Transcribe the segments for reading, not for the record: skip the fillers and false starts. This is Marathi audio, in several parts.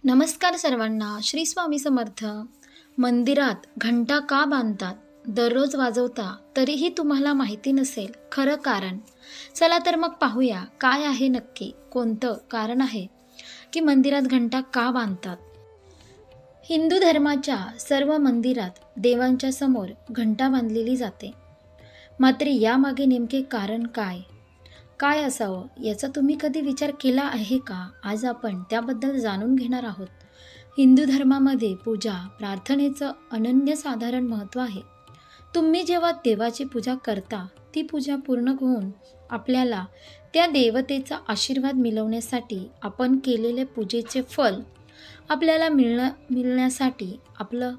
नमस्कार सर्वांना. श्री स्वामी समर्थ. मंदिरात घंटा का बांधतात, दररोज वाजवता, तरीही तुम्हाला माहिती नसेल खरं कारण. चला तर मग पाहूया काय आहे नक्की, कोणतं कारण आहे की मंदिरात घंटा का बांधतात. हिंदू धर्माच्या सर्व मंदिरात देवांच्या समोर घंटा बांधलेली जाते. मात्र यामागे नेमके कारण काय काय असावं याचा तुम्ही कधी विचार केला आहे का? आज आपण त्याबद्दल जाणून घेणार आहोत. हिंदू धर्मामध्ये पूजा प्रार्थनेचं अनन्यसाधारण महत्त्व आहे. तुम्ही जेव्हा देवाची पूजा करता, ती पूजा पूर्ण होऊन आपल्याला त्या देवतेचा आशीर्वाद मिळवण्यासाठी, आपण केलेले पूजेचे फल आपल्याला मिळण्यासाठी, आपलं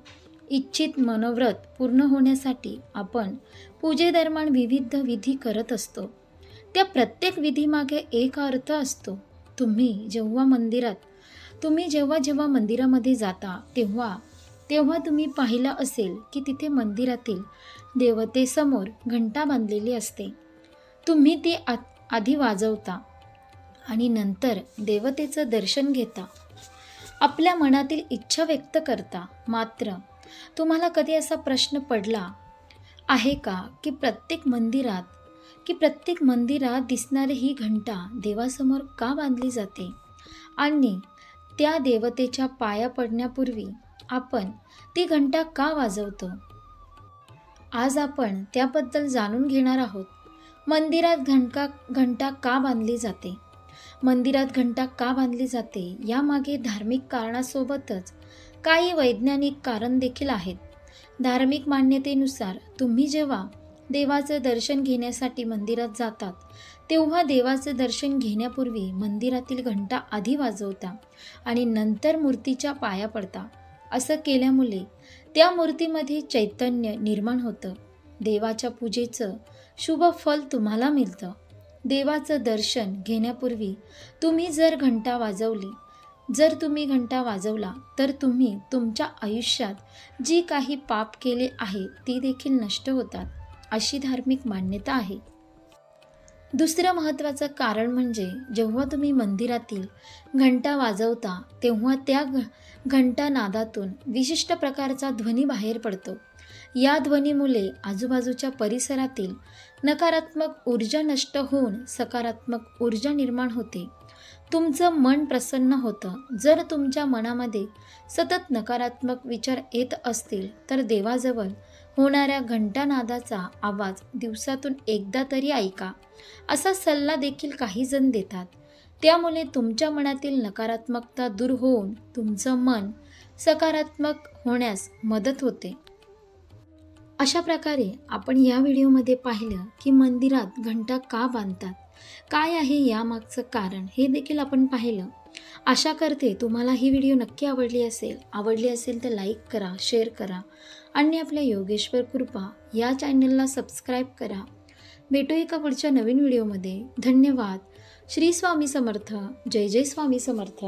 इच्छित मनोव्रत पूर्ण होण्यासाठी आपण पूजेदरम्यान विविध विधी करत असतो. त्या प्रत्येक विधीमागे एक अर्थ असतो. तुम्ही जेव्हा मंदिरामध्ये जाता तेव्हा तुम्ही पाहिलं असेल की तिथे मंदिरातील देवतेसमोर घंटा बांधलेली असते. तुम्ही ती आधी वाजवता आणि नंतर देवतेचं दर्शन घेता, आपल्या मनातील इच्छा व्यक्त करता. मात्र तुम्हाला कधी असा प्रश्न पडला आहे का की प्रत्येक मंदिरात दिसणारी ही घंटा देवासमोर का बांधली जाते आणि त्या देवतेच्या पाया पडण्यापूर्वी आपण ती घंटा का वाजवतो? आज आपण त्याबद्दल जाणून घेणार आहोत. मंदिरात घंटा का बांधली जाते? मंदिरात घंटा का बांधली जाते यामागे धार्मिक कारणासोबतच काही वैज्ञानिक कारण देखील आहेत. धार्मिक मान्यतेनुसार तुम्ही जेव्हा देवाचं दर्शन घेण्यासाठी मंदिरात जातात, तेव्हा देवाचं दर्शन घेण्यापूर्वी मंदिरातील घंटा आधी वाजवता आणि नंतर मूर्तीच्या पाया पडता. असं केल्यामुळे त्या मूर्तीमध्ये चैतन्य निर्माण होतं. देवाच्या पूजेचं शुभ फल तुम्हाला मिळतं. देवाचं दर्शन घेण्यापूर्वी जर तुम्ही घंटा वाजवला तर तुम्ही तुमच्या आयुष्यात जी काही पाप केले आहे ती देखील नष्ट होतात, अशी धार्मिक मान्यता आहे. दुसरं महत्त्वाचं कारण म्हणजे जेव्हा तुम्ही मंदिरातील घंटा वाजवता तेव्हा त्या घंटा नादातून विशिष्ट प्रकारचा ध्वनी बाहेर पडतो. या ध्वनीमुळे आजूबाजूच्या परिसरातील नकारात्मक ऊर्जा नष्ट होऊन सकारात्मक ऊर्जा निर्माण होते. तुमचं मन प्रसन्न होतं. जर तुमच्या मनामध्ये सतत नकारात्मक विचार येत असतील तर देवाजवळ होणाऱ्या घंटानादाचा आवाज दिवसातून एकदा तरी ऐका, असा सल्ला देखील काही जण देतात. त्यामुळे तुमच्या मनातील नकारात्मकता दूर होऊन तुमचं मन सकारात्मक होण्यास मदत होते. अशा प्रकारे आपण या व्हिडिओमध्ये पाहिलं की मंदिरात घंटा का बांधतात, काय आहे यामागचं कारण, हे देखील आपण पाहिलं. आशा करते तुम्हाला ही व्हिडिओ नक्की आवडली असेल तर लाईक करा, शेअर करा आणि आपल्या योगेश्वर कृपा या चॅनलला सबस्क्राईब करा. भेटू एका पुढच्या नवीन व्हिडिओमध्ये. धन्यवाद. श्री स्वामी समर्थ. जय जय स्वामी समर्थ.